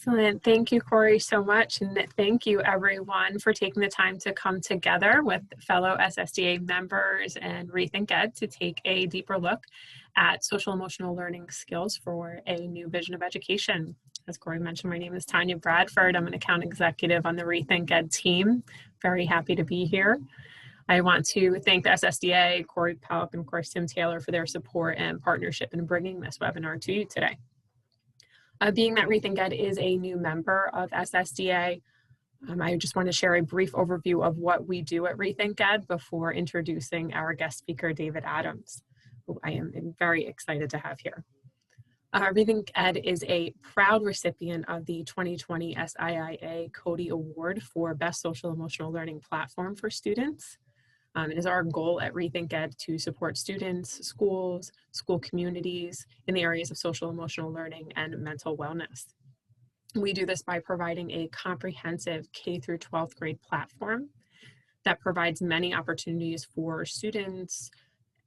Excellent. Thank you, Corey, so much. And thank you, everyone, for taking the time to come together with fellow SSDA members and Rethink Ed to take a deeper look at social emotional learning skills for a new vision of education. As Corey mentioned, my name is Tanya Bradford. I'm an account executive on the Rethink Ed team. Very happy to be here. I want to thank the SSDA, Corey Pelk, and of course Tim Taylor for their support and partnership in bringing this webinar to you today. Being that Rethink Ed is a new member of SSDA, I just want to share a brief overview of what we do at Rethink Ed before introducing our guest speaker, David Adams, who I am very excited to have here. Rethink Ed is a proud recipient of the 2020 SIIA Cody Award for Best Social Emotional Learning Platform for Students. It is our goal at Rethink Ed to support students, schools, school communities in the areas of social emotional learning and mental wellness. We do this by providing a comprehensive K through 12th grade platform that provides many opportunities for students,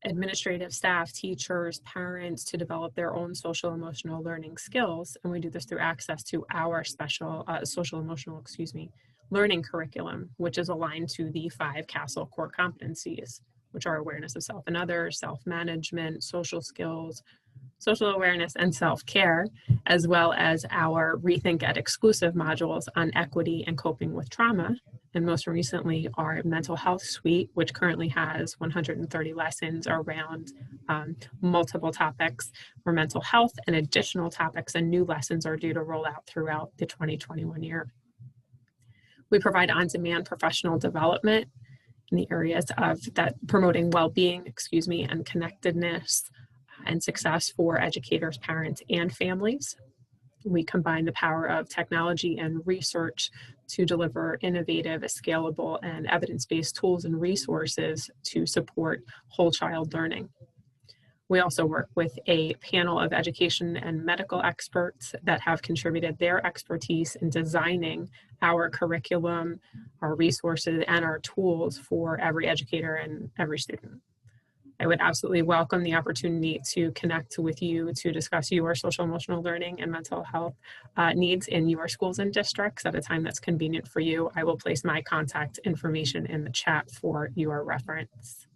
administrative staff, teachers, parents to develop their own social emotional learning skills. And we do this through access to our social emotional learning curriculum, which is aligned to the 5 CASEL core competencies, which are awareness of self and others, self-management, social skills, social awareness, and self-care, as well as our Rethink Ed exclusive modules on equity and coping with trauma. And most recently, our mental health suite, which currently has 130 lessons around multiple topics for mental health, and additional topics and new lessons are due to roll out throughout the 2021 year. We provide on-demand professional development in the areas of promoting well-being, and connectedness and success for educators, parents, and families. We combine the power of technology and research to deliver innovative, scalable, and evidence-based tools and resources to support whole child learning. We also work with a panel of education and medical experts that have contributed their expertise in designing our curriculum, our resources, and our tools for every educator and every student. I would absolutely welcome the opportunity to connect with you to discuss your social emotional learning and mental health needs in your schools and districts at a time that's convenient for you. I will place my contact information in the chat for your reference.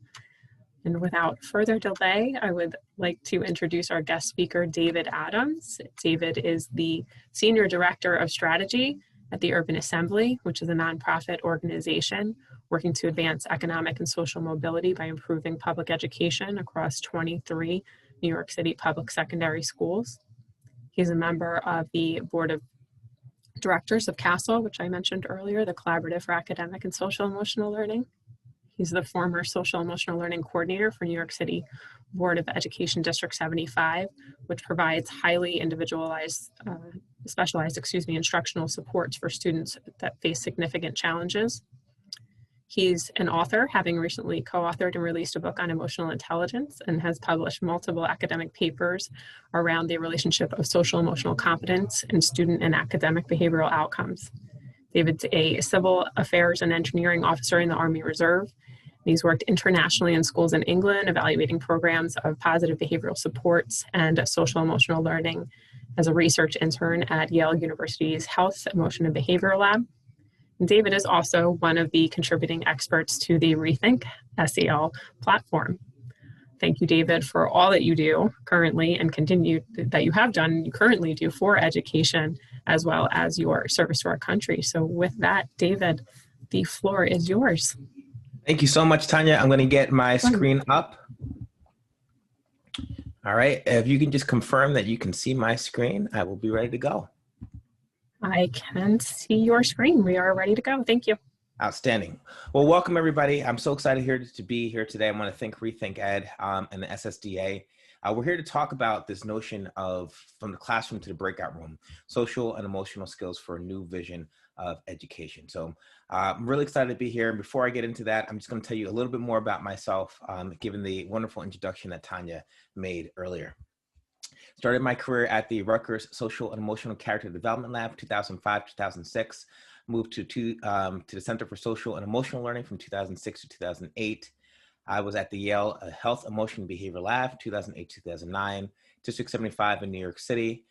And without further delay, I would like to introduce our guest speaker, David Adams. David is the Senior Director of Strategy at the Urban Assembly, which is a nonprofit organization working to advance economic and social mobility by improving public education across 23 New York City public secondary schools. He's a member of the Board of Directors of CASEL, which I mentioned earlier, the Collaborative for Academic and Social Emotional Learning. He's the former Social Emotional Learning Coordinator for New York City Board of Education District 75, which provides highly individualized, specialized instructional supports for students that face significant challenges. He's an author, having recently co-authored and released a book on emotional intelligence, and has published multiple academic papers around the relationship of social emotional competence and student and academic behavioral outcomes. David's a civil affairs and engineering officer in the Army Reserve. He's worked internationally in schools in England, evaluating programs of positive behavioral supports and social emotional learning as a research intern at Yale University's Health, Emotion, and Behavior Lab. And David is also one of the contributing experts to the Rethink SEL Platform. Thank you, David, for all that you do currently and that you have done and you currently do for education, as well as your service to our country. So with that, David, the floor is yours. Thank you so much, Tanya. I'm going to get my screen up. All right. If you can just confirm that you can see my screen, I will be ready to go. I can see your screen. We are ready to go. Thank you. Outstanding. Well, welcome, everybody. I'm so excited to be here today. I want to thank Rethink Ed and the SSDA. We're here to talk about this notion of from the classroom to the breakout room, social and emotional skills for a new vision of education. So I'm really excited to be here. And before I get into that, I'm just going to tell you a little bit more about myself, given the wonderful introduction that Tanya made earlier. Started my career at the Rutgers Social and Emotional Character Development Lab, 2005-2006. Moved to the Center for Social and Emotional Learning from 2006 to 2008. I was at the Yale Health, Emotion, and Behavior Lab, 2008-2009, District 75 in New York City.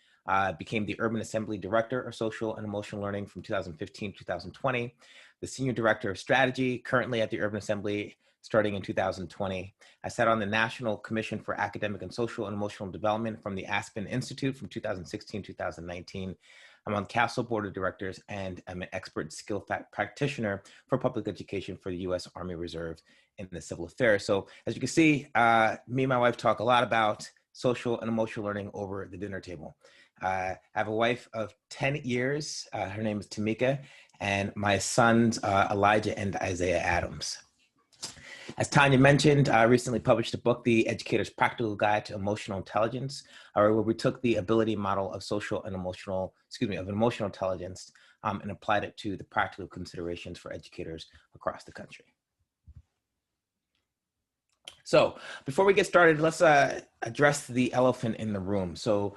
became the Urban Assembly Director of Social and Emotional Learning from 2015 to 2020, the Senior Director of Strategy, currently at the Urban Assembly, starting in 2020. I sat on the National Commission for Academic and Social and Emotional Development from the Aspen Institute from 2016 to 2019. I'm on the Castle Board of Directors, and I'm an expert skill practitioner for public education for the U.S. Army Reserve in the civil affairs. So as you can see, me and my wife talk a lot about social and emotional learning over the dinner table. I have a wife of 10 years. Her name is Tamika, and my sons, Elijah and Isaiah Adams. As Tanya mentioned, I recently published a book, The Educator's Practical Guide to Emotional Intelligence, where we took the ability model of emotional intelligence and applied it to the practical considerations for educators across the country. So before we get started, let's address the elephant in the room. So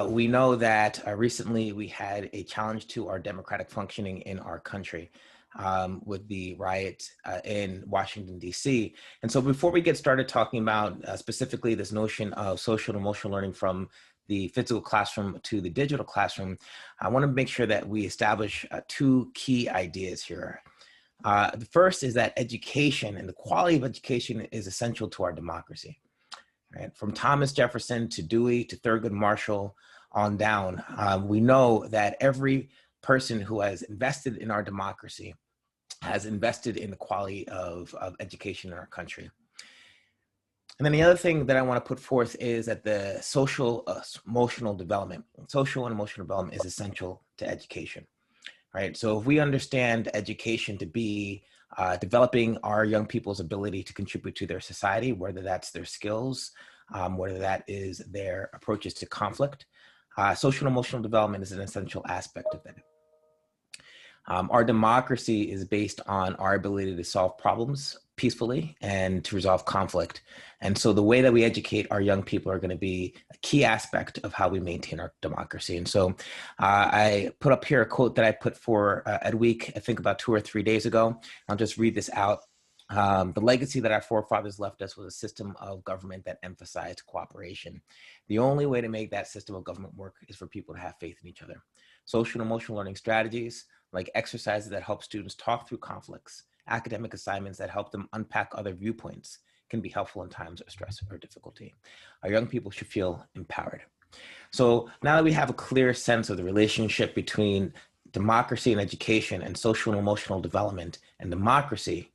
we know that recently we had a challenge to our democratic functioning in our country with the riot in Washington, D.C. And so before we get started talking about specifically this notion of social and emotional learning from the physical classroom to the digital classroom, I want to make sure that we establish two key ideas here. The first is that education and the quality of education is essential to our democracy. Right? From Thomas Jefferson to Dewey to Thurgood Marshall on down, we know that every person who has invested in our democracy has invested in the quality of education in our country. And then the other thing that I want to put forth is that the social and emotional development is essential to education. Right? So if we understand education to be developing our young people's ability to contribute to their society, whether that's their skills, whether that is their approaches to conflict, social and emotional development is an essential aspect of that. Our democracy is based on our ability to solve problems peacefully and to resolve conflict. And so the way that we educate our young people are going to be a key aspect of how we maintain our democracy. And so I put up here a quote that I put for Ed Week, I think about 2 or 3 days ago. I'll just read this out. The legacy that our forefathers left us was a system of government that emphasized cooperation. The only way to make that system of government work is for people to have faith in each other. Social and emotional learning strategies, like exercises that help students talk through conflicts, academic assignments that help them unpack other viewpoints, can be helpful in times of stress or difficulty. Our young people should feel empowered. So now that we have a clear sense of the relationship between democracy and education and social and emotional development and democracy,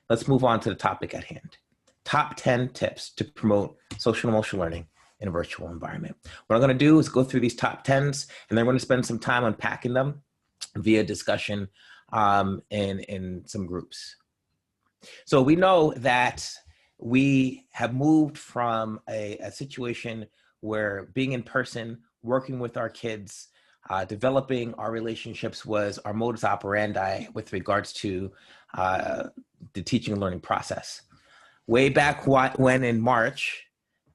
let's move on to the topic at hand. Top 10 tips to promote social and emotional learning in a virtual environment. What I'm going to do is go through these top 10s, and then we're going to spend some time unpacking them via discussion in some groups. So we know that we have moved from a situation where being in person, working with our kids, developing our relationships was our modus operandi with regards to the teaching and learning process. Way back when in March,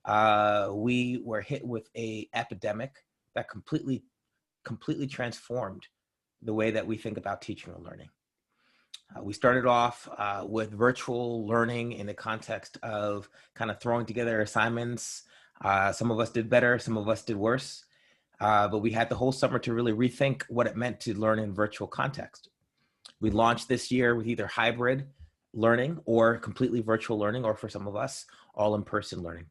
we were hit with an epidemic that completely transformed the way that we think about teaching and learning. We started off with virtual learning in the context of kind of throwing together assignments. Some of us did better, some of us did worse, but we had the whole summer to really rethink what it meant to learn in virtual context. We launched this year with either hybrid learning or completely virtual learning, or for some of us, all in-person learning.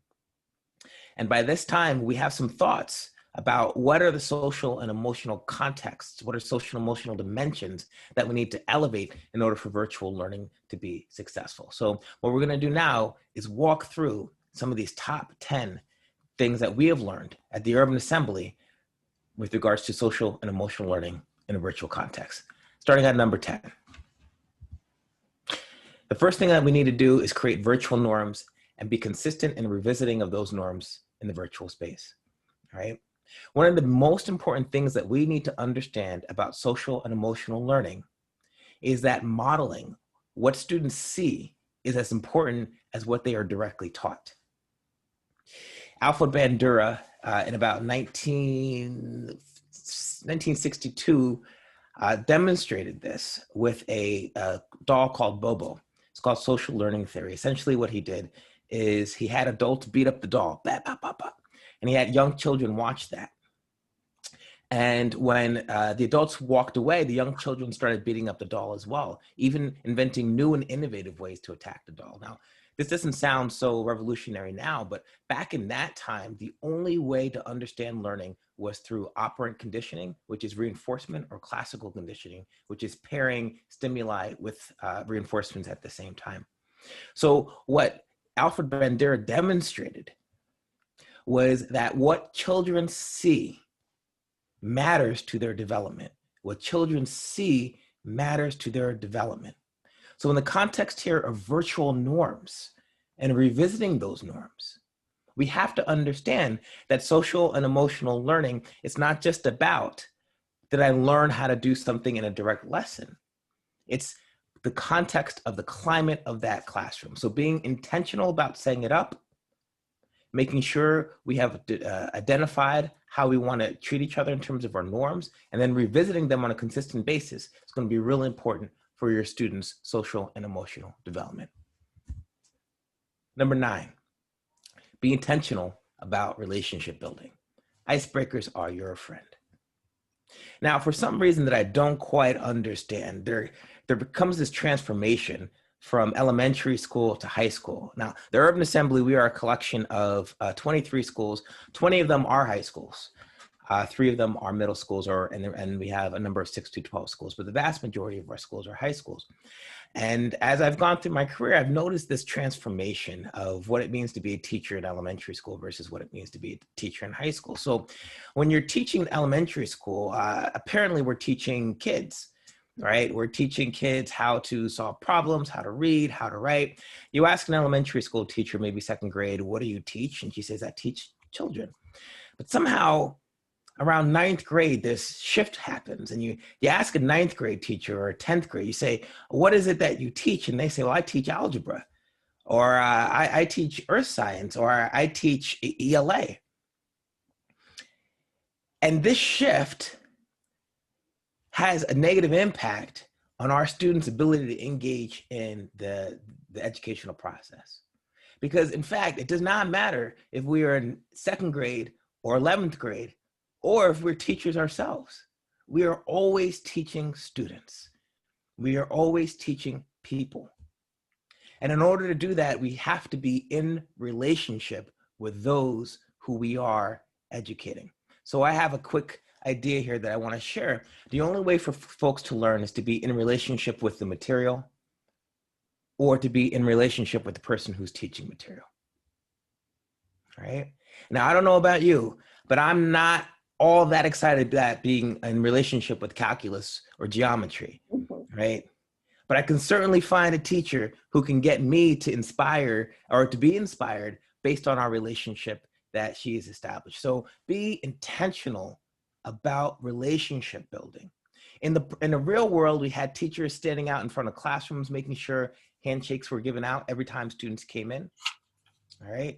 And by this time, we have some thoughts about what are the social and emotional contexts, what are social and emotional dimensions that we need to elevate in order for virtual learning to be successful. So what we're going to do now is walk through some of these top 10 things that we have learned at the Urban Assembly with regards to social and emotional learning in a virtual context. Starting at number 10. The first thing that we need to do is create virtual norms and be consistent in revisiting of those norms in the virtual space, all right? One of the most important things that we need to understand about social and emotional learning is that modeling what students see is as important as what they are directly taught. Alfred Bandura, in about 1962, demonstrated this with a doll called Bobo. It's called social learning theory. Essentially what he did is he had adults beat up the doll, bah, bah, bah, bah, and he had young children watch that. And when the adults walked away, the young children started beating up the doll as well, even inventing new and innovative ways to attack the doll. Now, this doesn't sound so revolutionary now, but back in that time, the only way to understand learning was through operant conditioning, which is reinforcement, or classical conditioning, which is pairing stimuli with reinforcements at the same time. So what Alfred Bandera demonstrated was that what children see matters to their development. What children see matters to their development. So in the context here of virtual norms and revisiting those norms, we have to understand that social and emotional learning is not just about, did I learn how to do something in a direct lesson? It's the context of the climate of that classroom. So being intentional about setting it up, making sure we have identified how we want to treat each other in terms of our norms, and then revisiting them on a consistent basis is going to be really important for your students' social and emotional development. Number 9, be intentional about relationship building. Icebreakers are your friend. Now, for some reason that I don't quite understand, there becomes this transformation from elementary school to high school. Now, the Urban Assembly, we are a collection of 23 schools. 20 of them are high schools. 3 of them are middle schools, and we have a number of 6 to 12 schools, but the vast majority of our schools are high schools. And as I've gone through my career, I've noticed this transformation of what it means to be a teacher in elementary school versus what it means to be a teacher in high school. So when you're teaching elementary school, apparently we're teaching kids, right? We're teaching kids how to solve problems, how to read, how to write. You ask an elementary school teacher, maybe 2nd grade, what do you teach? And she says, I teach children. But somehow around 9th grade, this shift happens, and you ask a 9th grade teacher or a 10th grade, you say, what is it that you teach? And they say, well, I teach algebra, or I teach earth science, or I teach ELA. And this shift has a negative impact on our students' ability to engage in the educational process. Because in fact, it does not matter if we are in 2nd grade or 11th grade, or if we're teachers ourselves. We are always teaching students. We are always teaching people. And in order to do that, we have to be in relationship with those who we are educating. So I have a quick idea here that I want to share. The only way for folks to learn is to be in relationship with the material, or to be in relationship with the person who's teaching material. All right? Now, I don't know about you, but I'm not all that excited about being in relationship with calculus or geometry, right? But I can certainly find a teacher who can get me to inspire, or to be inspired based on our relationship that she has established. So be intentional about relationship building. In the real world, we had teachers standing out in front of classrooms, making sure handshakes were given out every time students came in, all right?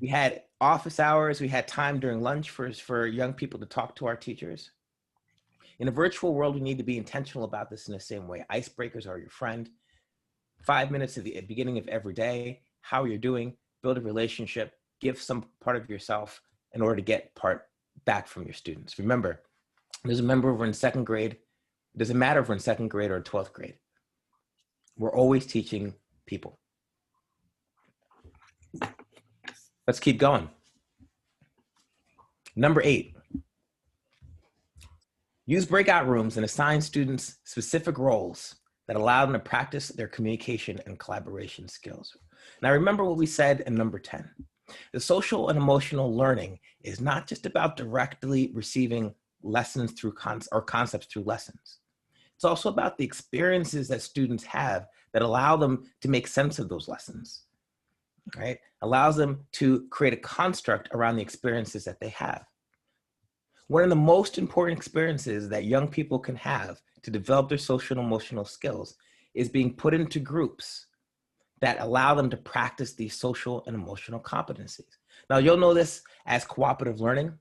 We had office hours, we had time during lunch for young people to talk to our teachers. In a virtual world, we need to be intentional about this in the same way. Icebreakers are your friend. 5 minutes at the beginning of every day, how you're doing, build a relationship, give some part of yourself in order to get part back from your students. Remember, there's a member over in 2nd grade. It doesn't matter if we're in 2nd grade or 12th grade. We're always teaching people. Let's keep going. Number 8, use breakout rooms and assign students specific roles that allow them to practice their communication and collaboration skills. Now, remember what we said in number 10. The social and emotional learning is not just about directly receiving lessons through concepts through lessons. It's also about the experiences that students have that allow them to make sense of those lessons, right? Allows them to create a construct around the experiences that they have. One of the most important experiences that young people can have to develop their social and emotional skills is being put into groups that allow them to practice these social and emotional competencies. Now, you'll know this as cooperative learning.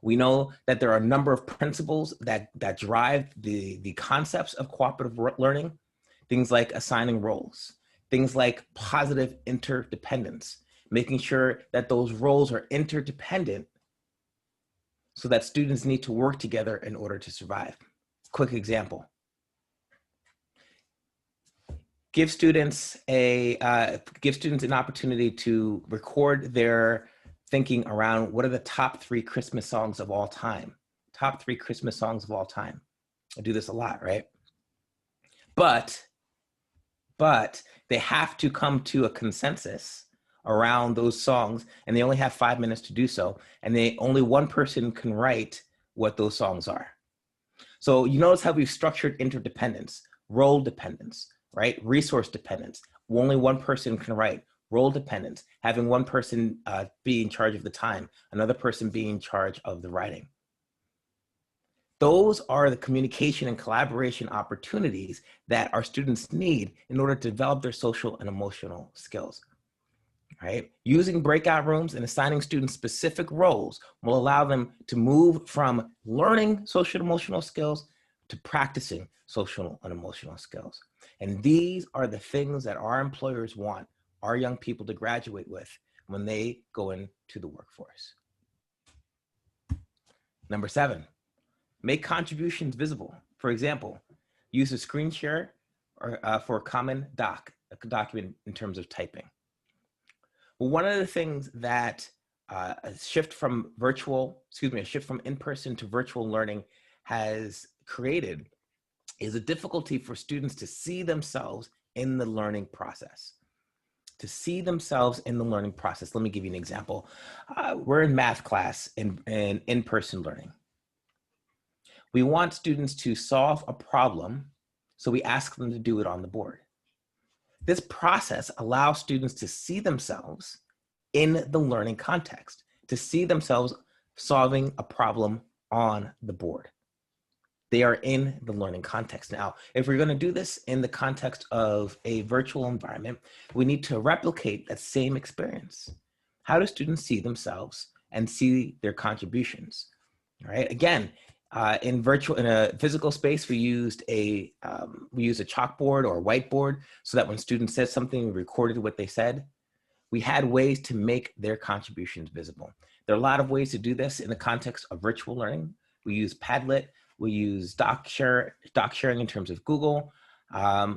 We know that there are a number of principles that drive the concepts of cooperative learning, things like assigning roles, things like positive interdependence, making sure that those roles are interdependent so that students need to work together in order to survive. Quick example. Give students an opportunity to record their thinking around what are the top 3 Christmas songs of all time. Top 3 Christmas songs of all time. I do this a lot, right? But they have to come to a consensus around those songs, and they only have 5 minutes to do so, and only one person can write what those songs are. So you notice how we've structured interdependence, role dependence, right? Resource dependence. Only one person can write. Role dependence, having one person be in charge of the time, another person be in charge of the writing. Those are the communication and collaboration opportunities that our students need in order to develop their social and emotional skills, right? Using breakout rooms and assigning students specific roles will allow them to move from learning social and emotional skills to practicing social and emotional skills. And these are the things that our employers want our young people to graduate with when they go into the workforce. Number 7, make contributions visible. For example, use a screen share for a common document in terms of typing. Well, one of the things that a shift from in-person to virtual learning has created is a difficulty for students to see themselves in the learning process. To see themselves in the learning process. Let me give you an example. We're in math class in in-person learning. We want students to solve a problem, so we ask them to do it on the board. This process allows students to see themselves in the learning context, to see themselves solving a problem on the board. They are in the learning context. Now, if we're going to do this in the context of a virtual environment, we need to replicate that same experience. How do students see themselves and see their contributions? All right. Again, in a physical space, we use a chalkboard or a whiteboard so that when students said something, we recorded what they said. We had ways to make their contributions visible. There are a lot of ways to do this in the context of virtual learning. We use Padlet. We use doc sharing in terms of Google.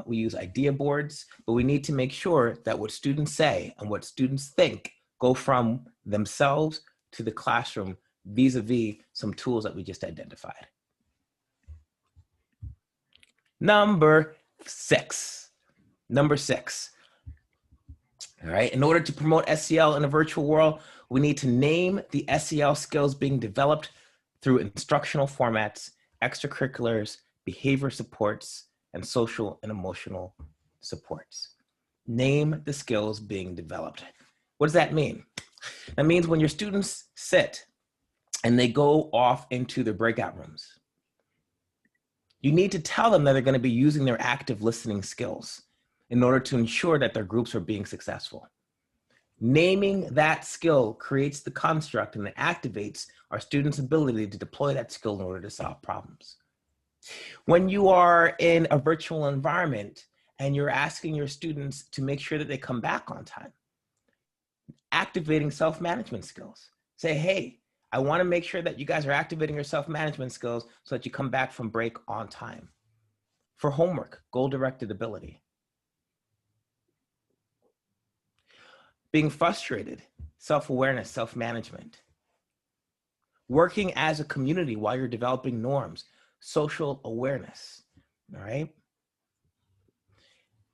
We use idea boards, but we need to make sure that what students say and what students think go from themselves to the classroom vis-a-vis some tools that we just identified. Number 6. All right, in order to promote SEL in a virtual world, we need to name the SEL skills being developed through instructional formats, extracurriculars, behavior supports, and social and emotional supports. Name the skills being developed. What does that mean? That means when your students sit and they go off into their breakout rooms, you need to tell them that they're going to be using their active listening skills in order to ensure that their groups are being successful. Naming that skill creates the construct and it activates our students' ability to deploy that skill in order to solve problems. When you are in a virtual environment and you're asking your students to make sure that they come back on time, activating self-management skills. Say, hey, I want to make sure that you guys are activating your self-management skills so that you come back from break on time. For homework, goal-directed ability. Being frustrated, self-awareness, self-management. Working as a community while you're developing norms, social awareness, all right?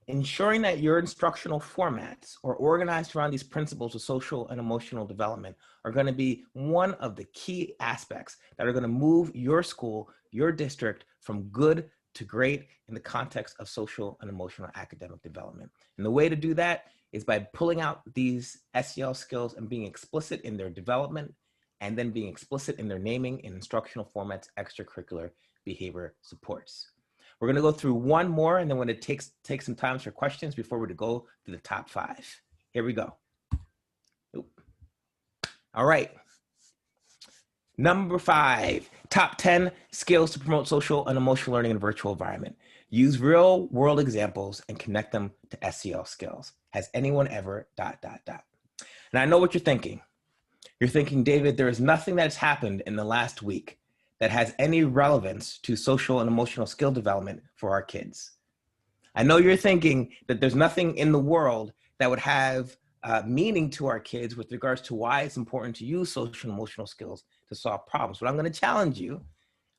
Ensuring that your instructional formats are organized around these principles of social and emotional development are going to be one of the key aspects that are going to move your school, your district from good to great in the context of social and emotional academic development. And the way to do that is by pulling out these SEL skills and being explicit in their development and then being explicit in their naming in instructional formats, extracurricular behavior supports. We're going to go through one more, and then we're going to take some time for questions before we go to the top 5. Here we go. Oop. All right. Number 5, top 10 skills to promote social and emotional learning in a virtual environment. Use real world examples and connect them to SEL skills. Has anyone ever ... And I know what you're thinking. You're thinking, David, there is nothing that's happened in the last week that has any relevance to social and emotional skill development for our kids. I know you're thinking that there's nothing in the world that would have meaning to our kids with regards to why it's important to use social and emotional skills to solve problems. But I'm going to challenge you.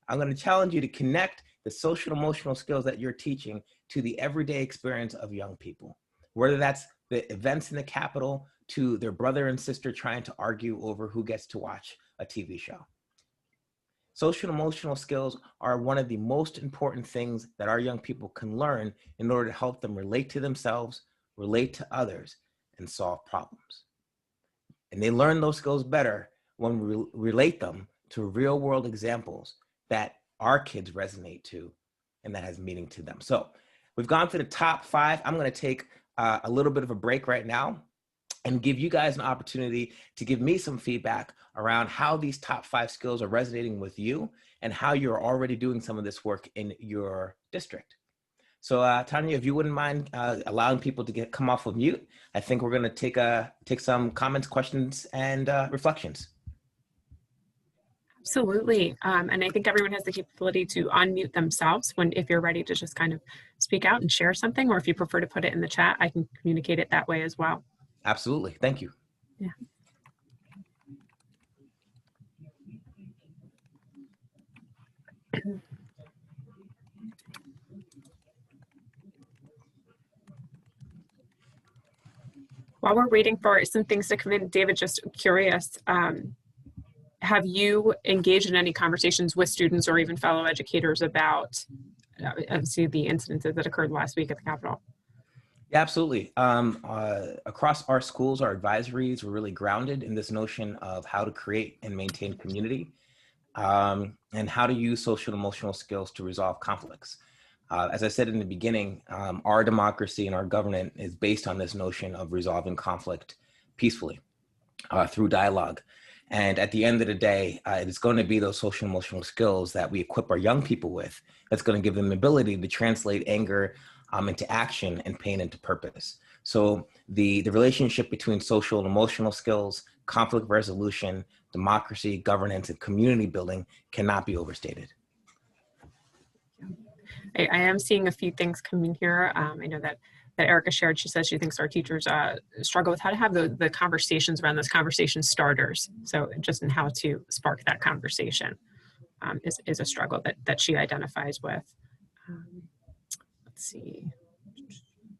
I'm going to challenge you to connect the social and emotional skills that you're teaching to the everyday experience of young people, whether that's the events in the Capitol to their brother and sister trying to argue over who gets to watch a TV show. Social and emotional skills are one of the most important things that our young people can learn in order to help them relate to themselves, relate to others, and solve problems. And they learn those skills better when we relate them to real world examples that our kids resonate to and that has meaning to them. So we've gone through the top 5. I'm going to take a little bit of a break right now and give you guys an opportunity to give me some feedback around how these top 5 skills are resonating with you and how you're already doing some of this work in your district. So Tanya, if you wouldn't mind allowing people to come off of mute, I think we're gonna take some comments, questions, and reflections. Absolutely. And I think everyone has the capability to unmute themselves if you're ready to just kind of speak out and share something, or if you prefer to put it in the chat, I can communicate it that way as well. Absolutely. Thank you. Yeah. While we're waiting for some things to come in, David, just curious, have you engaged in any conversations with students or even fellow educators about obviously the incidences that occurred last week at the Capitol? Yeah, absolutely. Across our schools, our advisories were really grounded in this notion of how to create and maintain community and how to use social and emotional skills to resolve conflicts. As I said in the beginning, our democracy and our government is based on this notion of resolving conflict peacefully through dialogue. And at the end of the day, it's going to be those social and emotional skills that we equip our young people with that's going to give them the ability to translate anger into action and pain into purpose. So the relationship between social and emotional skills, conflict resolution, democracy, governance, and community building cannot be overstated. I am seeing a few things coming here. I know that Erica shared, she says she thinks our teachers struggle with how to have the conversations around those conversation starters. So just in how to spark that conversation is a struggle that she identifies with. Let's see.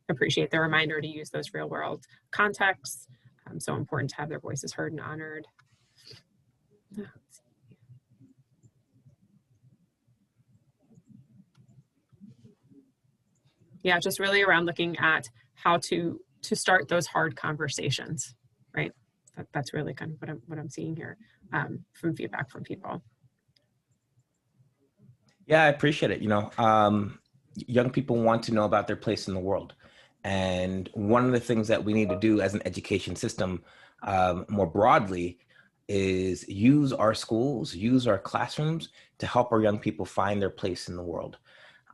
Appreciate the reminder to use those real world contexts. So important to have their voices heard and honored. Yeah, just really around looking at how to start those hard conversations, right? That's really kind of what I'm seeing here from feedback from people. Yeah, I appreciate it. You know, young people want to know about their place in the world. And one of the things that we need to do as an education system more broadly is use our schools, use our classrooms to help our young people find their place in the world.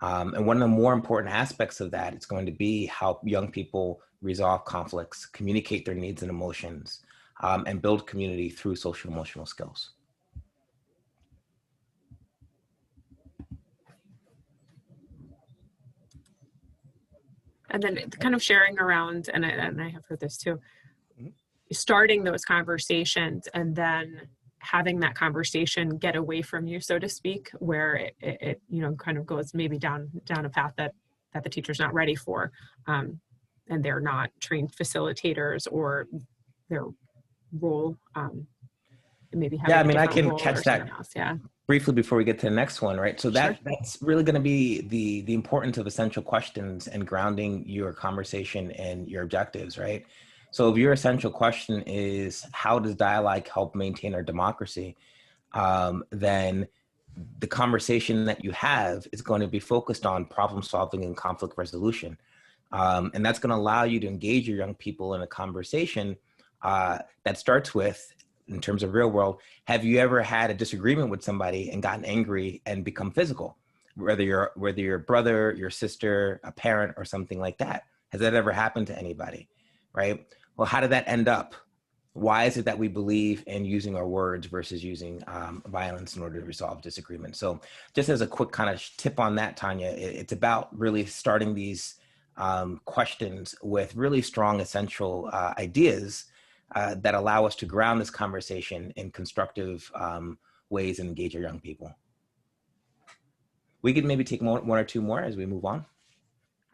And one of the more important aspects of that is going to be how young people resolve conflicts, communicate their needs and emotions, and build community through social emotional skills. And then kind of sharing around, and I have heard this too, starting those conversations and then having that conversation get away from you, so to speak, where it you know, kind of goes maybe down a path that the teacher's not ready for, and they're not trained facilitators, or their role maybe having yeah, I mean, I can role catch that else. Yeah, briefly before we get to the next one, right? So sure. that's really going to be the importance of essential questions and grounding your conversation and your objectives, right? So if your essential question is how does dialogue help maintain our democracy, then the conversation that you have is going to be focused on problem solving and conflict resolution. And that's going to allow you to engage your young people in a conversation that starts with, in terms of real world, have you ever had a disagreement with somebody and gotten angry and become physical? Whether your brother, your sister, a parent, or something like that. Has that ever happened to anybody, right? Well, how did that end up? Why is it that we believe in using our words versus using violence in order to resolve disagreement? So just as a quick kind of tip on that, Tanya, it's about really starting these questions with really strong, essential ideas that allow us to ground this conversation in constructive ways and engage our young people. We could maybe take one or two more as we move on.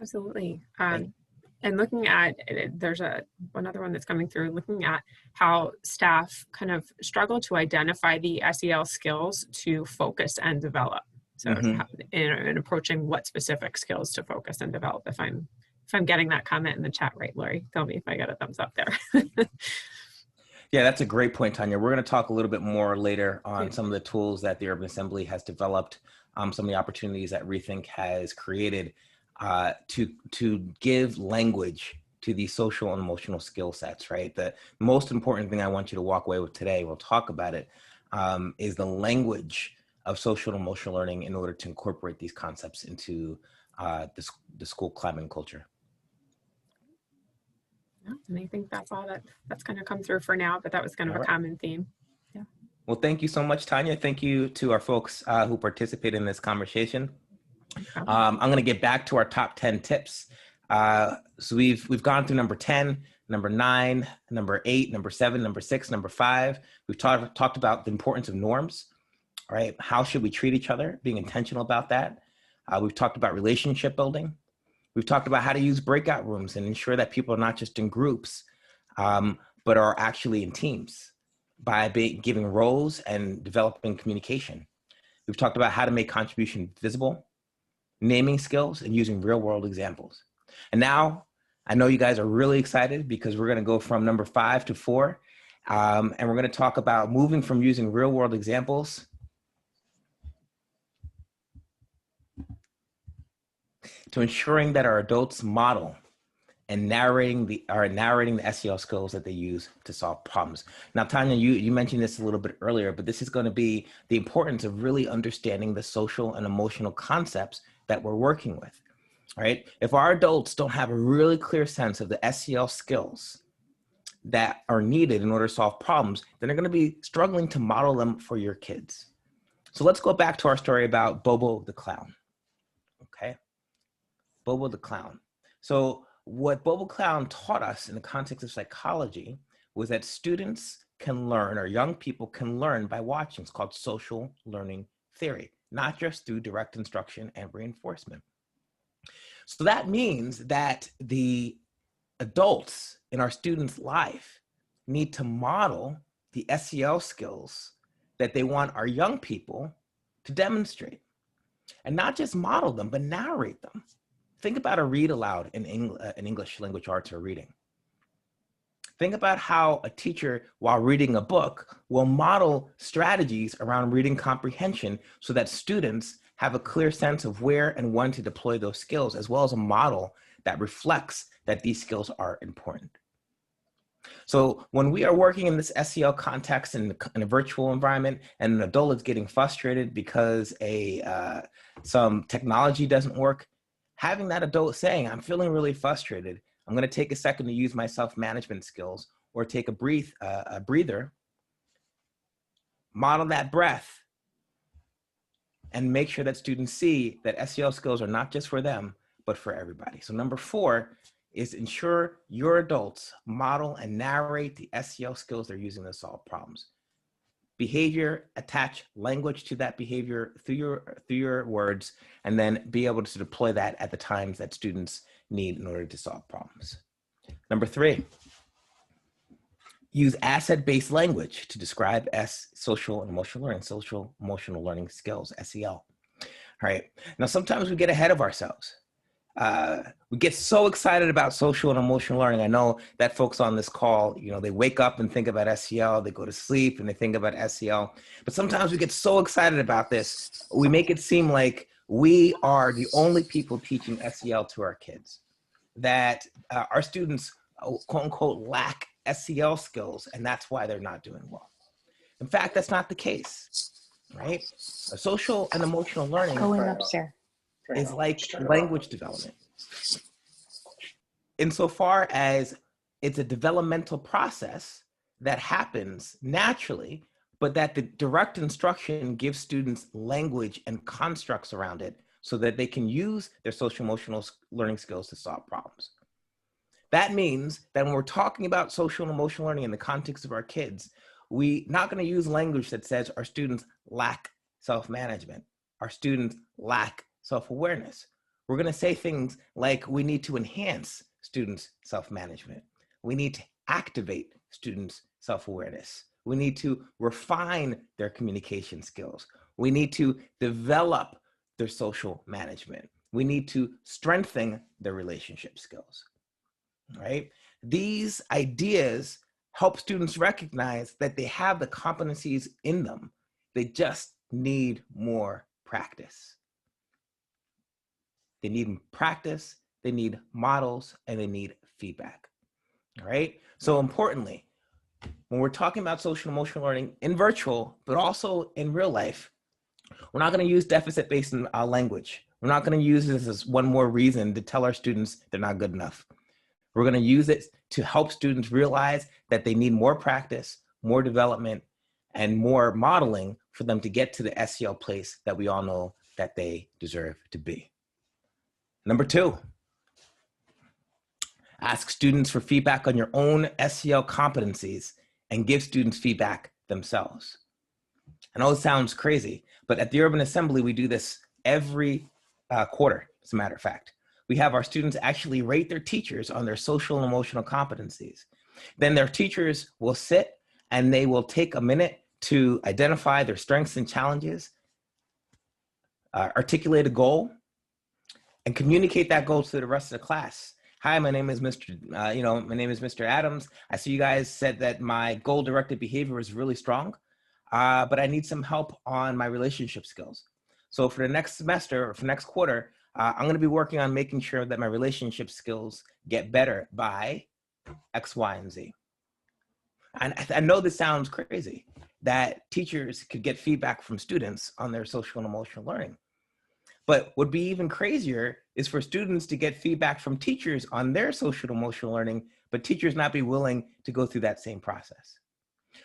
Absolutely. And looking at, there's another one that's coming through, looking at how staff kind of struggle to identify the SEL skills to focus and develop. So in approaching what specific skills to focus and develop, if I'm getting that comment in the chat right, Lori, tell me if I got a thumbs up there. Yeah, that's a great point, Tanya. We're going to talk a little bit more later on some of the tools that the Urban Assembly has developed, some of the opportunities that Rethink has created to give language to these social and emotional skill sets, right? The most important thing I want you to walk away with today, we'll talk about it, is the language of social and emotional learning in order to incorporate these concepts into the school climate and culture. And I think that's all that's going to come through for now, but that was kind of a common theme. Yeah. Well, thank you so much, Tanya. Thank you to our folks who participated in this conversation. I'm going to get back to our top 10 tips. So we've gone through number 10, number 9, number 8, number 7, number 6, number 5. We've talked about the importance of norms, right? How should we treat each other? Being intentional about that. We've talked about relationship building. We've talked about how to use breakout rooms and ensure that people are not just in groups, but are actually in teams by giving roles and developing communication. We've talked about how to make contribution visible, naming skills, and using real world examples. And now I know you guys are really excited because we're going to go from number 5 to 4. And we're going to talk about moving from using real world examples to ensuring that our adults model and narrating the SEL skills that they use to solve problems. Now, Tanya, you mentioned this a little bit earlier, but this is going to be the importance of really understanding the social and emotional concepts that we're working with, right? If our adults don't have a really clear sense of the SEL skills that are needed in order to solve problems, then they're going to be struggling to model them for your kids. So let's go back to our story about Bobo the Clown, okay? Bobo the Clown. So what Bobo Clown taught us in the context of psychology was that students can learn, or young people can learn by watching. It's called social learning theory, not just through direct instruction and reinforcement. So that means that the adults in our students' life need to model the SEL skills that they want our young people to demonstrate. And not just model them, but narrate them. Think about a read aloud in English language arts or reading. Think about how a teacher, while reading a book, will model strategies around reading comprehension so that students have a clear sense of where and when to deploy those skills, as well as a model that reflects that these skills are important. So when we are working in this SEL context in a virtual environment and an adult is getting frustrated because some technology doesn't work, having that adult saying, I'm feeling really frustrated, I'm going to take a second to use my self-management skills, or take a breather, model that breath, and make sure that students see that SEL skills are not just for them, but for everybody. So number 4 is ensure your adults model and narrate the SEL skills they're using to solve problems. Behavior, attach language to that behavior through your words, and then be able to deploy that at the times that students need in order to solve problems. Number 3, use asset-based language to describe social and emotional learning skills, SEL. All right. Now, sometimes we get ahead of ourselves. We get so excited about social and emotional learning. I know that folks on this call, they wake up and think about SEL, they go to sleep and they think about SEL, but sometimes we get so excited about this, we make it seem like we are the only people teaching SEL to our kids, that our students, quote unquote, lack SEL skills, and that's why they're not doing well. In fact, that's not the case, right? Social and emotional learning is like language development. Insofar as it's a developmental process that happens naturally, but that the direct instruction gives students language and constructs around it so that they can use their social emotional learning skills to solve problems. That means that when we're talking about social and emotional learning in the context of our kids, we're not going to use language that says our students lack self-management, our students lack self-awareness. We're going to say things like we need to enhance students' self-management. We need to activate students' self-awareness. We need to refine their communication skills. We need to develop their social management. We need to strengthen their relationship skills. Right? These ideas help students recognize that they have the competencies in them. They just need more practice. They need practice, they need models, and they need feedback. All right? So importantly, when we're talking about social and emotional learning in virtual, but also in real life, we're not going to use deficit-based language. We're not going to use this as one more reason to tell our students they're not good enough. We're going to use it to help students realize that they need more practice, more development, and more modeling for them to get to the SEL place that we all know that they deserve to be. Number 2, ask students for feedback on your own SEL competencies and give students feedback themselves. I know it sounds crazy, but at the Urban Assembly, we do this every quarter, as a matter of fact. We have our students actually rate their teachers on their social and emotional competencies. Then their teachers will sit and they will take a minute to identify their strengths and challenges, articulate a goal, and communicate that goal to the rest of the class. Hi, my name is Mr. Adams. I see you guys said that my goal-directed behavior is really strong, but I need some help on my relationship skills. So for the next semester or for next quarter, I'm going to be working on making sure that my relationship skills get better by X, Y, and Z. And I know this sounds crazy, that teachers could get feedback from students on their social and emotional learning. But what would be even crazier is for students to get feedback from teachers on their social and emotional learning, but teachers not be willing to go through that same process.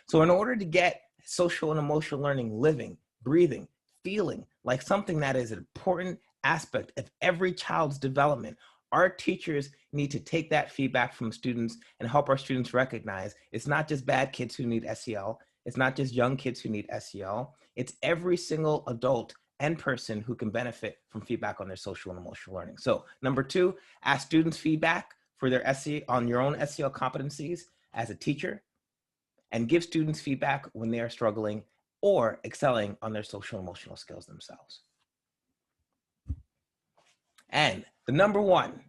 So in order to get social and emotional learning living, breathing, feeling like something that is an important aspect of every child's development, our teachers need to take that feedback from students and help our students recognize it's not just bad kids who need SEL, it's not just young kids who need SEL, it's every single adult and person who can benefit from feedback on their social and emotional learning. So number 2, ask students feedback for their SEL on your own SEL competencies as a teacher, and give students feedback when they are struggling or excelling on their social and emotional skills themselves. And the number 1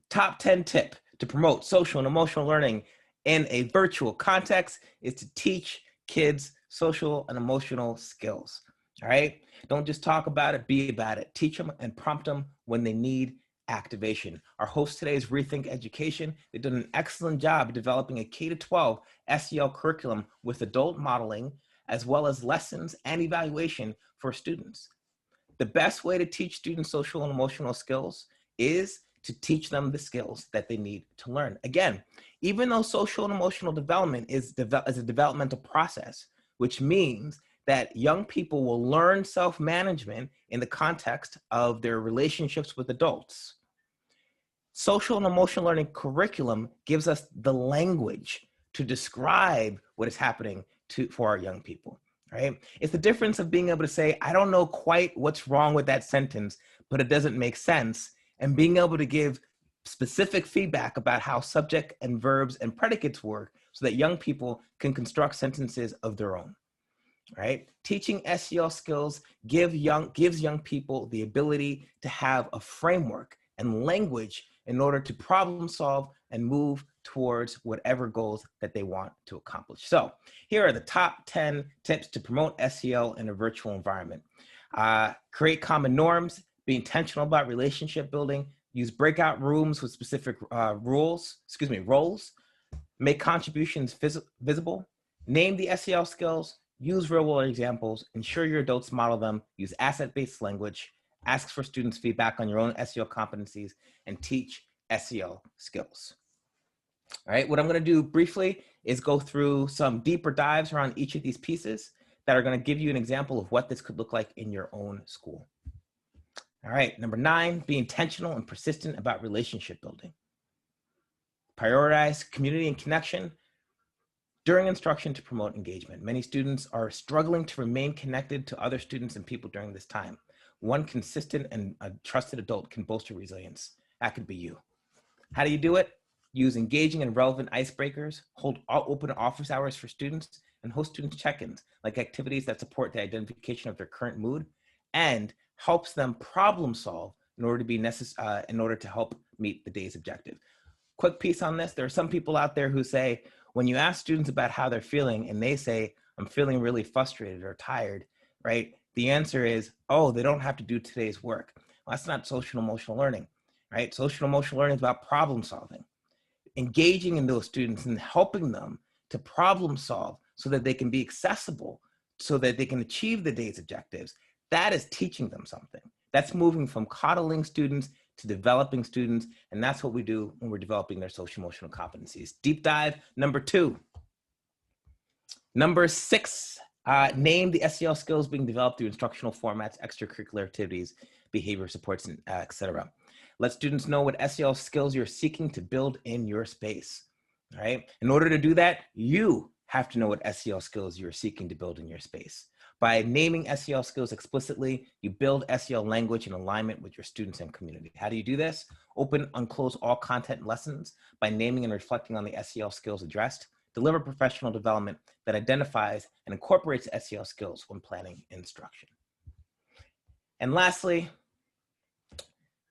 top 10 tip to promote social and emotional learning in a virtual context is to teach kids social and emotional skills. All right? Don't just talk about it, be about it. Teach them and prompt them when they need activation. Our host today is Rethink Education. They've done an excellent job of developing a K-12 SEL curriculum with adult modeling, as well as lessons and evaluation for students. The best way to teach students social and emotional skills is to teach them the skills that they need to learn. Again, even though social and emotional development is a developmental process, which means that young people will learn self-management in the context of their relationships with adults. Social and emotional learning curriculum gives us the language to describe what is happening for our young people, right? It's the difference of being able to say, I don't know quite what's wrong with that sentence, but it doesn't make sense, and being able to give specific feedback about how subject and verbs and predicates work so that young people can construct sentences of their own. Right? Teaching SEL skills gives young people the ability to have a framework and language in order to problem solve and move towards whatever goals that they want to accomplish. So here are the top 10 tips to promote SEL in a virtual environment. Create common norms, be intentional about relationship building, use breakout rooms with specific roles, make contributions visible, name the SEL skills, use real-world examples, ensure your adults model them, use asset-based language, ask for students' feedback on your own SEL competencies, and teach SEL skills. All right, what I'm gonna do briefly is go through some deeper dives around each of these pieces that are going to give you an example of what this could look like in your own school. All right, number 9, be intentional and persistent about relationship building. Prioritize community and connection during instruction to promote engagement. Many students are struggling to remain connected to other students and people during this time. One consistent and a trusted adult can bolster resilience. That could be you. How do you do it? Use engaging and relevant icebreakers, hold open office hours for students, and host student check-ins, like activities that support the identification of their current mood and helps them problem solve in order to help meet the day's objective. Quick piece on this, there are some people out there who say, when you ask students about how they're feeling and they say, I'm feeling really frustrated or tired, right? The answer is, oh, they don't have to do today's work. Well, that's not social emotional learning, right? Social emotional learning is about problem solving. Engaging in those students and helping them to problem solve so that they can be accessible, so that they can achieve the day's objectives. That is teaching them something. That's moving from coddling students to developing students, and that's what we do when we're developing their social emotional competencies. Deep dive number 2. Number 6, name the SEL skills being developed through instructional formats, extracurricular activities, behavior supports, and etc. Let students know what SEL skills you're seeking to build in your space, all right? In order to do that, you have to know what SEL skills you're seeking to build in your space. By naming SEL skills explicitly, you build SEL language in alignment with your students and community. How do you do this? Open and close all content and lessons by naming and reflecting on the SEL skills addressed. Deliver professional development that identifies and incorporates SEL skills when planning instruction. And lastly,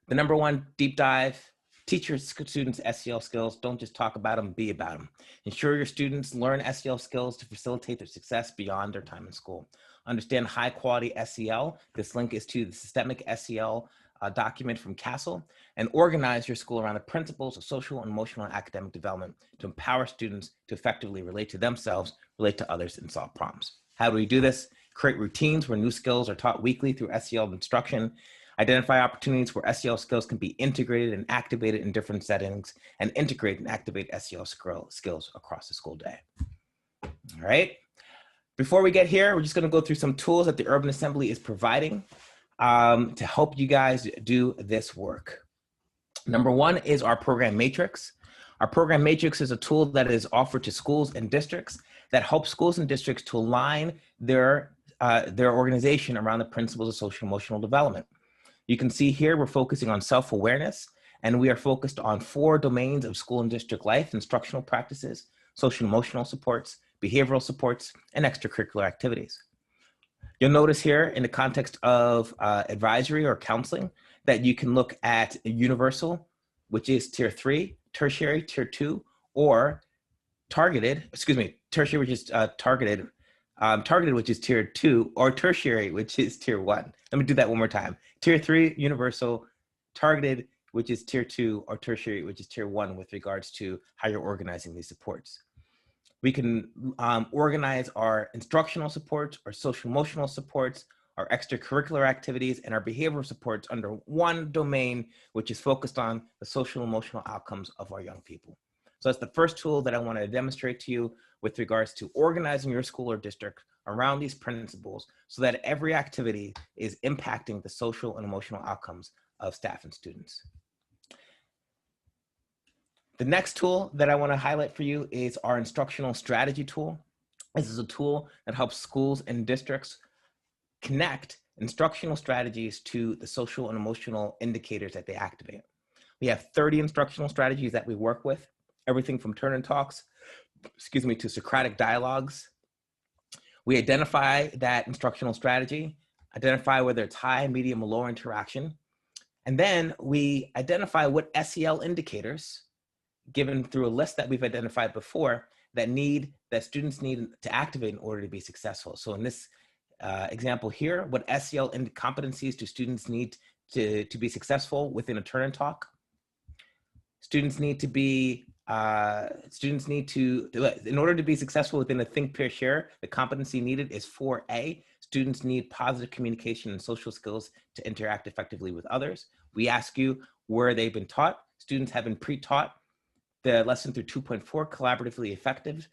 the number 1 deep dive, teach your students SEL skills. Don't just talk about them, be about them. Ensure your students learn SEL skills to facilitate their success beyond their time in school. Understand high quality SEL. This link is to the Systemic SEL document from Castle, and organize your school around the principles of social, emotional, and academic development to empower students to effectively relate to themselves, relate to others, and solve problems. How do we do this? Create routines where new skills are taught weekly through SEL instruction. Identify opportunities where SEL skills can be integrated and activated in different settings, and integrate and activate SEL skills across the school day. All right. Before we get here, we're just going to go through some tools that the Urban Assembly is providing to help you guys do this work. Number 1 is our program matrix. Our program matrix is a tool that is offered to schools and districts that helps schools and districts to align their organization around the principles of social emotional development. You can see here we're focusing on self-awareness, and we are focused on 4 domains of school and district life: instructional practices, social emotional supports, behavioral supports, and extracurricular activities. You'll notice here in the context of advisory or counseling that you can look at universal, which is tier 3, tertiary, tier 2, or tertiary, which is targeted, which is tier 2, or tertiary, which is tier 1. Let me do that one more time. Tier 3, universal, targeted, which is tier 2, or tertiary, which is tier 1 with regards to how you're organizing these supports. We can organize our instructional supports, our social emotional supports, our extracurricular activities, and our behavioral supports under one domain, which is focused on the social emotional outcomes of our young people. So that's the first tool that I want to demonstrate to you with regards to organizing your school or district around these principles so that every activity is impacting the social and emotional outcomes of staff and students. The next tool that I want to highlight for you is our instructional strategy tool. This is a tool that helps schools and districts connect instructional strategies to the social and emotional indicators that they activate. We have 30 instructional strategies that we work with, everything from turn and talks, to Socratic dialogues. We identify that instructional strategy, identify whether it's high, medium, or low interaction, and then we identify what SEL indicators, given through a list that we've identified before, that students need to activate in order to be successful. So in this example here, what SEL competencies do students need to be successful within a turn and talk? Students need to be, in order to be successful within a think, peer, share, the competency needed is 4A. Students need positive communication and social skills to interact effectively with others. We ask you where they've been taught. Students have been pre-taught the lesson through 2.4, collaboratively effective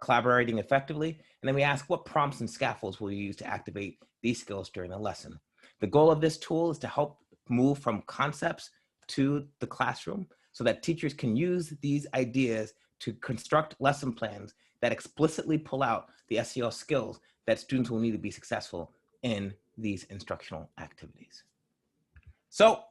collaborating effectively, and then we ask what prompts and scaffolds will you use to activate these skills during the lesson. The goal of this tool is to help move from concepts to the classroom so that teachers can use these ideas to construct lesson plans that explicitly pull out the SEL skills that students will need to be successful in these instructional activities. So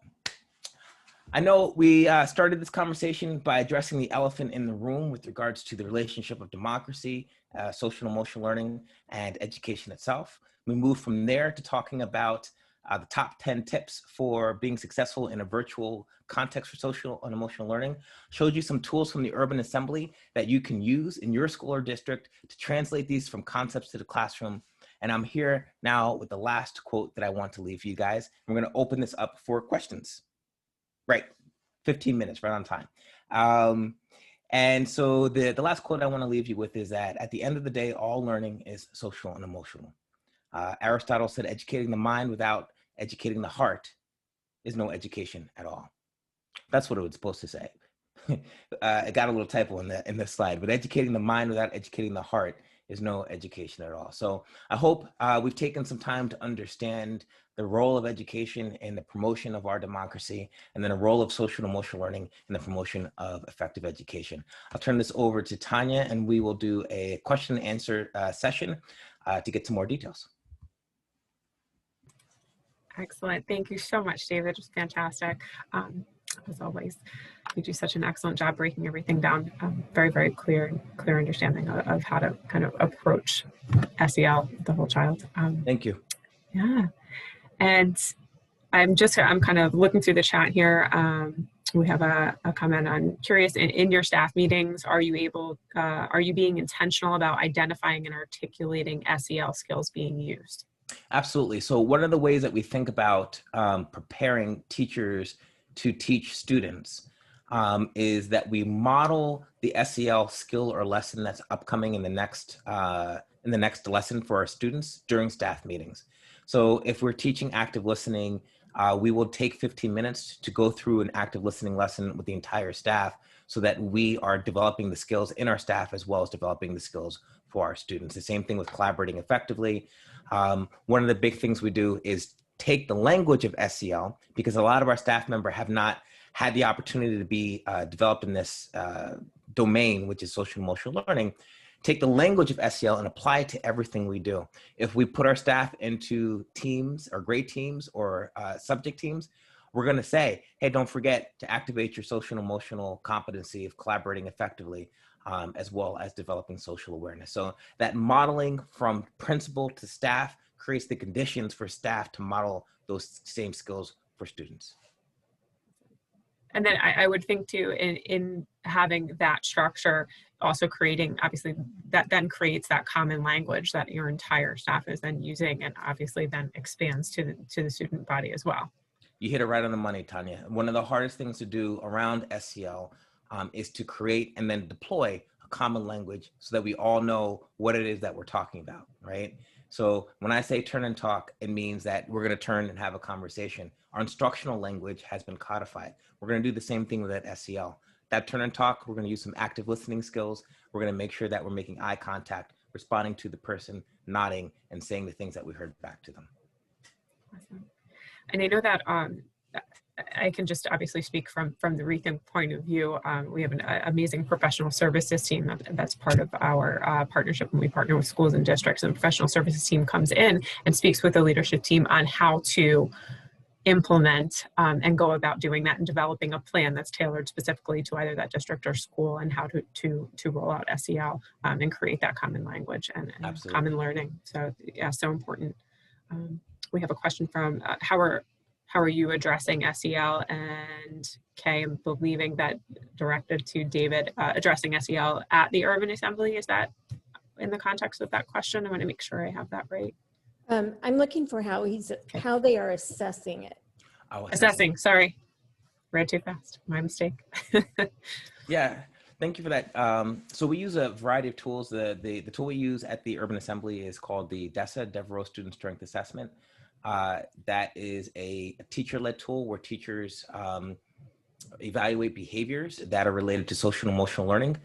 I know we started this conversation by addressing the elephant in the room with regards to the relationship of democracy, social and emotional learning, and education itself. We moved from there to talking about the top 10 tips for being successful in a virtual context for social and emotional learning. Showed you some tools from the Urban Assembly that you can use in your school or district to translate these from concepts to the classroom. And I'm here now with the last quote that I want to leave for you guys. We're going to open this up for questions. Right, 15 minutes, right on time. And so the last quote I want to leave you with is that at the end of the day, all learning is social and emotional. Aristotle said, educating the mind without educating the heart is no education at all. That's what it was supposed to say. It got a little typo in the slide, but educating the mind without educating the heart is no education at all. So I hope we've taken some time to understand the role of education in the promotion of our democracy, and then a role of social and emotional learning in the promotion of effective education. I'll turn this over to Tanya, and we will do a question and answer session to get some more details. Excellent. Thank you so much, David. It was fantastic. As always, you do such an excellent job breaking everything down. Very, very clear understanding of how to kind of approach SEL, the whole child. Thank you. Yeah. And I'm kind of looking through the chat here. We have a comment on curious in your staff meetings, are you being intentional about identifying and articulating SEL skills being used? Absolutely. So one of the ways that we think about preparing teachers to teach students is that we model the SEL skill or lesson that's upcoming in the next lesson for our students during staff meetings. So if we're teaching active listening, we will take 15 minutes to go through an active listening lesson with the entire staff so that we are developing the skills in our staff as well as developing the skills for our students. The same thing with collaborating effectively. One of the big things we do is take the language of SEL, because a lot of our staff members have not had the opportunity to be developed in this domain, which is social and emotional learning. Take the language of SEL and apply it to everything we do. If we put our staff into teams or grade teams or subject teams, we're going to say, hey, don't forget to activate your social and emotional competency of collaborating effectively, as well as developing social awareness. So that modeling from principal to staff creates the conditions for staff to model those same skills for students. And then I would think too, in having that structure, also creating, obviously, that then creates that common language that your entire staff is then using, and obviously then expands to the student body as well. You hit it right on the money, Tanya. One of the hardest things to do around SEL is to create and then deploy a common language so that we all know what it is that we're talking about, right? So when I say turn and talk, it means that we're going to turn and have a conversation. Our instructional language has been codified. We're going to do the same thing with that SEL. That turn and talk, we're going to use some active listening skills. We're going to make sure that we're making eye contact, responding to the person, nodding, and saying the things that we heard back to them. Awesome. And I know that I can just obviously speak from the Rethink point of view. We have an amazing professional services team that's part of our partnership, when we partner with schools and districts. And the professional services team comes in and speaks with the leadership team on how to implement and go about doing that and developing a plan that's tailored specifically to either that district or school, and how to roll out SEL and create that common language and common learning. So yeah, so important. We have a question from how are you addressing SEL? And Kay, I'm believing that directed to David, addressing SEL at the Urban Assembly. Is that in the context of that question? I want to make sure I have that right. I'm looking for how they are assessing it. Oh, assessing, sorry. Read too fast, my mistake. Yeah, thank you for that. So we use a variety of tools. The tool we use at the Urban Assembly is called the DESA, Devereaux Student Strength Assessment. That is a teacher-led tool where teachers evaluate behaviors that are related to social and emotional learning.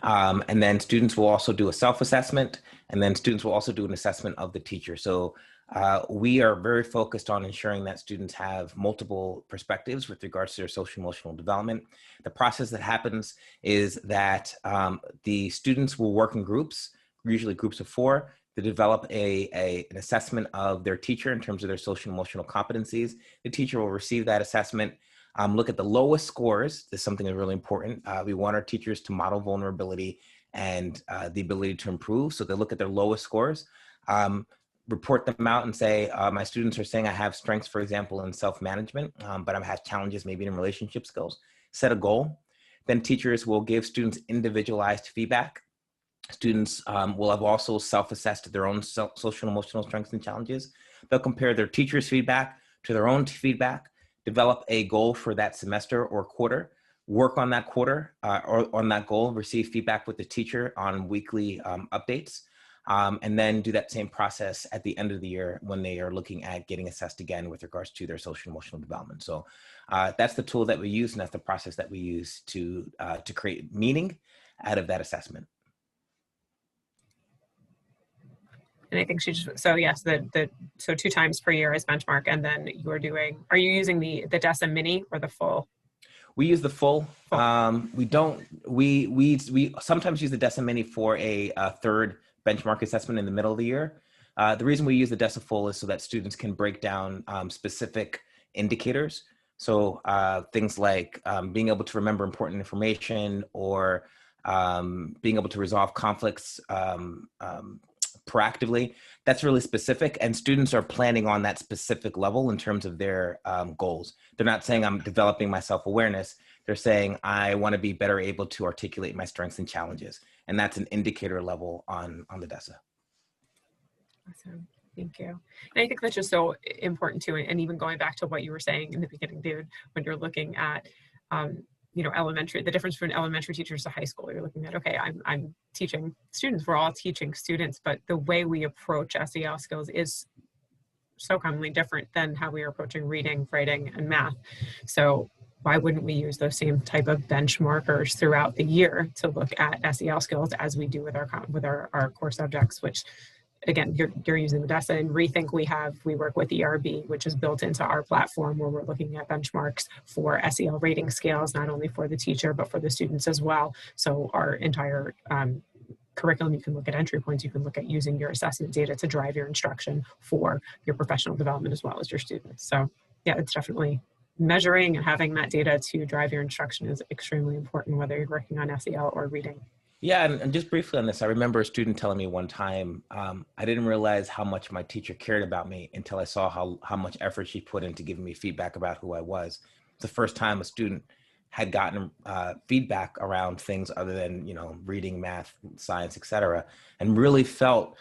And then students will also do a self-assessment, and then students will also do an assessment of the teacher. So we are very focused on ensuring that students have multiple perspectives with regards to their social emotional development. The process that happens is that the students will work in groups, usually groups of 4, to develop an assessment of their teacher in terms of their social emotional competencies. The teacher will receive that assessment, look at the lowest scores. This is something that's really important. We want our teachers to model vulnerability and the ability to improve. So they look at their lowest scores, report them out and say, my students are saying I have strengths, for example, in self-management, but I've had challenges maybe in relationship skills. Set a goal. Then teachers will give students individualized feedback. Students will have also self-assessed their own social and emotional strengths and challenges. They'll compare their teacher's feedback to their own feedback, develop a goal for that semester or quarter, work on that quarter or on that goal, receive feedback with the teacher on weekly updates, and then do that same process at the end of the year when they are looking at getting assessed again with regards to their social and emotional development. So that's the tool that we use, and that's the process that we use to create meaning out of that assessment. And I think she just, so yes, so 2 times per year as benchmark, and then you're doing, are you using the DESA mini or the full? We use the full. We sometimes use the DESA mini for a third benchmark assessment in the middle of the year. The reason we use the DESA full is so that students can break down specific indicators. So things like being able to remember important information, or being able to resolve conflicts proactively. That's really specific, and students are planning on that specific level in terms of their goals. They're not saying I'm developing my self-awareness. They're saying I want to be better able to articulate my strengths and challenges, and that's an indicator level on the DESA. Awesome, thank you. And I think that's just so important too, and even going back to what you were saying in the beginning, David, when you're looking at you know, elementary, the difference between elementary teachers to high school, you're looking at, okay, I'm teaching students, we're all teaching students, but the way we approach SEL skills is so commonly different than how we are approaching reading, writing, and math. So why wouldn't we use those same type of benchmarkers throughout the year to look at SEL skills as we do with our core subjects, which again, you're using the DESA. And Rethink, we work with ERB, which is built into our platform, where we're looking at benchmarks for SEL rating scales, not only for the teacher, but for the students as well. So our entire curriculum, you can look at entry points, you can look at using your assessment data to drive your instruction for your professional development as well as your students. So yeah, it's definitely measuring and having that data to drive your instruction is extremely important, whether you're working on SEL or reading. Yeah, and just briefly on this, I remember a student telling me one time, I didn't realize how much my teacher cared about me until I saw how much effort she put into giving me feedback about who I was. It's the first time a student had gotten feedback around things other than, you know, reading, math, science, etc., and really felt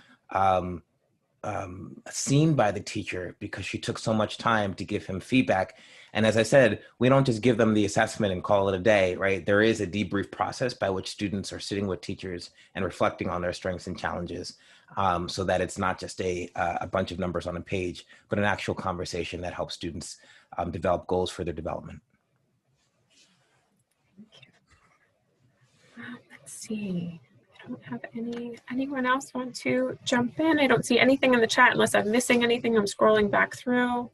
seen by the teacher because she took so much time to give him feedback. And as I said, we don't just give them the assessment and call it a day, right? There is a debrief process by which students are sitting with teachers and reflecting on their strengths and challenges, so that it's not just a bunch of numbers on a page, but an actual conversation that helps students develop goals for their development. Let's see. I don't have anyone else want to jump in? I don't see anything in the chat unless I'm missing anything. I'm scrolling back through.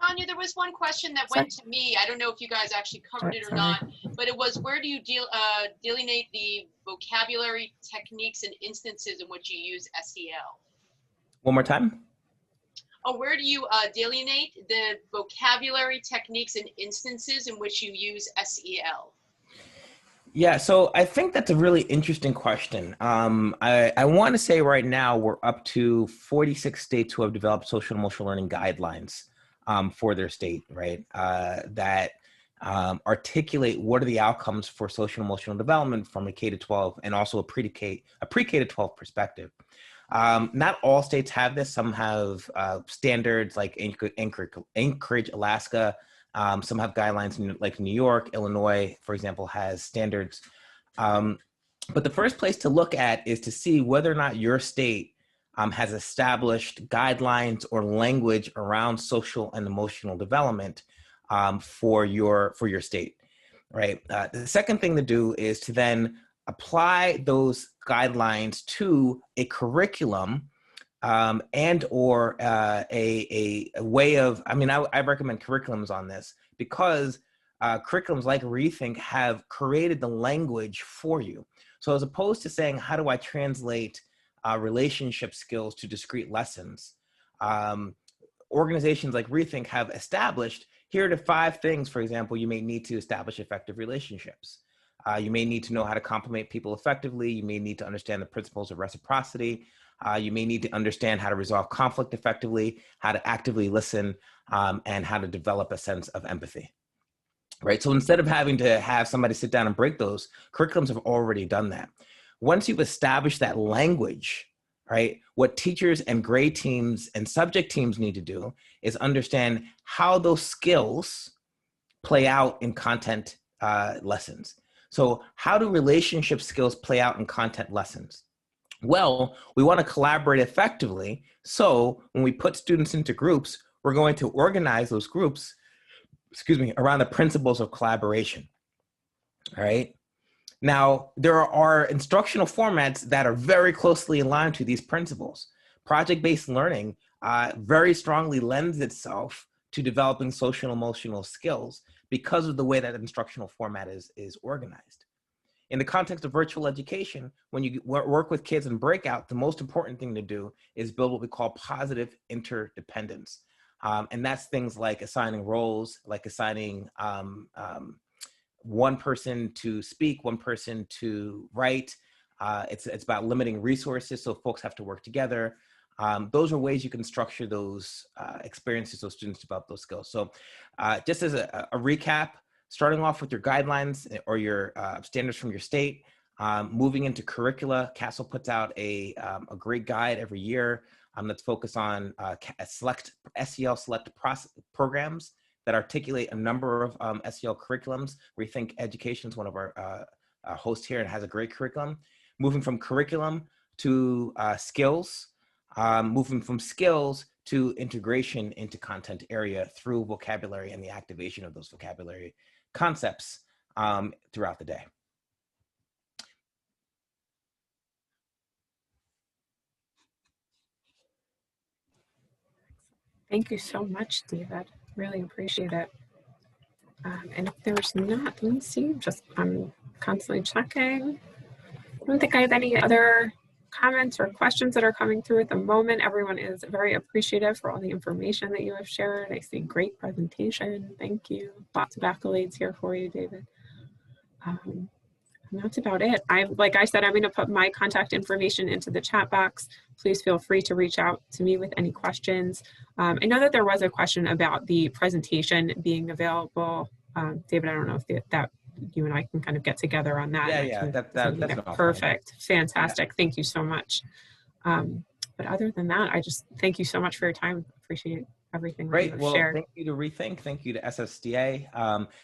Tanya, there was one question that went to me. I don't know if you guys actually covered it or not, but it was, where do you delineate the vocabulary, techniques, and instances in which you use SEL? One more time. Oh, where do you delineate the vocabulary, techniques, and instances in which you use SEL? Yeah, so I think that's a really interesting question. I want to say right now we're up to 46 states who have developed social and emotional learning guidelines for their state, right? That articulate what are the outcomes for social and emotional development from a K-12 and also a pre-K to 12 perspective. Not all states have this. Some have standards like Anchorage, Alaska. Some have guidelines like New York, Illinois, for example, has standards. But the first place to look at is to see whether or not your state has established guidelines or language around social and emotional development for your state. right? The second thing to do is to then apply those guidelines to a curriculum and or a way of, I mean, I recommend curriculums on this because curriculums like Rethink have created the language for you. So as opposed to saying, how do I translate relationship skills to discrete lessons? Organizations like Rethink have established, here are the 5 things, for example, you may need to establish effective relationships. You may need to know how to compliment people effectively. You may need to understand the principles of reciprocity. You may need to understand how to resolve conflict effectively, how to actively listen, and how to develop a sense of empathy. Right. So instead of having to have somebody sit down and break those, curriculums have already done that. Once you've established that language, right, what teachers and grade teams and subject teams need to do is understand how those skills play out in content lessons. So how do relationship skills play out in content lessons? Well, we want to collaborate effectively. So when we put students into groups, we're going to organize those groups, around the principles of collaboration. All right. Now, there are instructional formats that are very closely aligned to these principles. Project-based learning very strongly lends itself to developing social and emotional skills because of the way that instructional format is organized. In the context of virtual education, when you work with kids in Breakout, the most important thing to do is build what we call positive interdependence. And that's things like assigning roles, like assigning one person to speak, one person to write. It's about limiting resources, so folks have to work together. Those are ways you can structure those experiences so students develop those skills. So just as a recap, starting off with your guidelines or your standards from your state, moving into curricula. CASEL puts out a great guide every year that's focused on SEL select programs that articulate a number of SEL curriculums. Rethink Education is one of our hosts here and has a great curriculum. Moving from curriculum to skills, moving from skills to integration into content area through vocabulary and the activation of those vocabulary concepts throughout the day. Thank you so much, David. Really appreciate it. And if there's not, let me see, I'm constantly checking. I don't think I have any other comments or questions that are coming through at the moment. Everyone is very appreciative for all the information that you have shared. I see great presentation. Thank you. Lots of accolades here for you, David. And that's about it. Like I said, I'm going to put my contact information into the chat box. Please feel free to reach out to me with any questions. I know that there was a question about the presentation being available. David, I don't know if that you and I can kind of get together on that. Yeah, that's perfect. Fantastic. Yeah. Thank you so much. But other than that, I just thank you so much for your time. Appreciate everything. Great. Well, shared. Thank you to Rethink. Thank you to SSDA.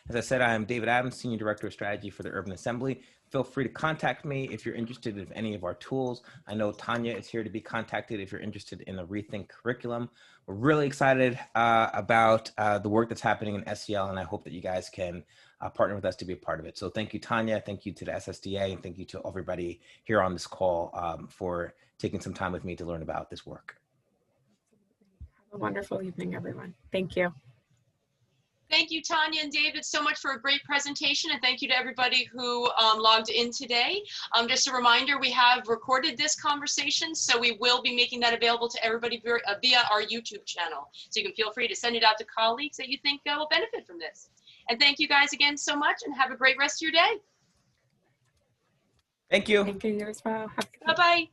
As I said, I'm David Adams, Senior Director of Strategy for the Urban Assembly. Feel free to contact me if you're interested in any of our tools. I know Tanya is here to be contacted if you're interested in the Rethink curriculum. We're really excited about the work that's happening in SEL, and I hope that you guys can partner with us to be a part of it. So thank you, Tanya. Thank you to the SSDA, and thank you to everybody here on this call for taking some time with me to learn about this work. Have a wonderful evening, everyone. Thank you. Thank you, Tanya and David, so much for a great presentation, and thank you to everybody who logged in today. Just a reminder, we have recorded this conversation, so we will be making that available to everybody via our YouTube channel. So you can feel free to send it out to colleagues that you think will benefit from this. And thank you guys again so much, and have a great rest of your day. Thank you. Thank you as well. Bye-bye.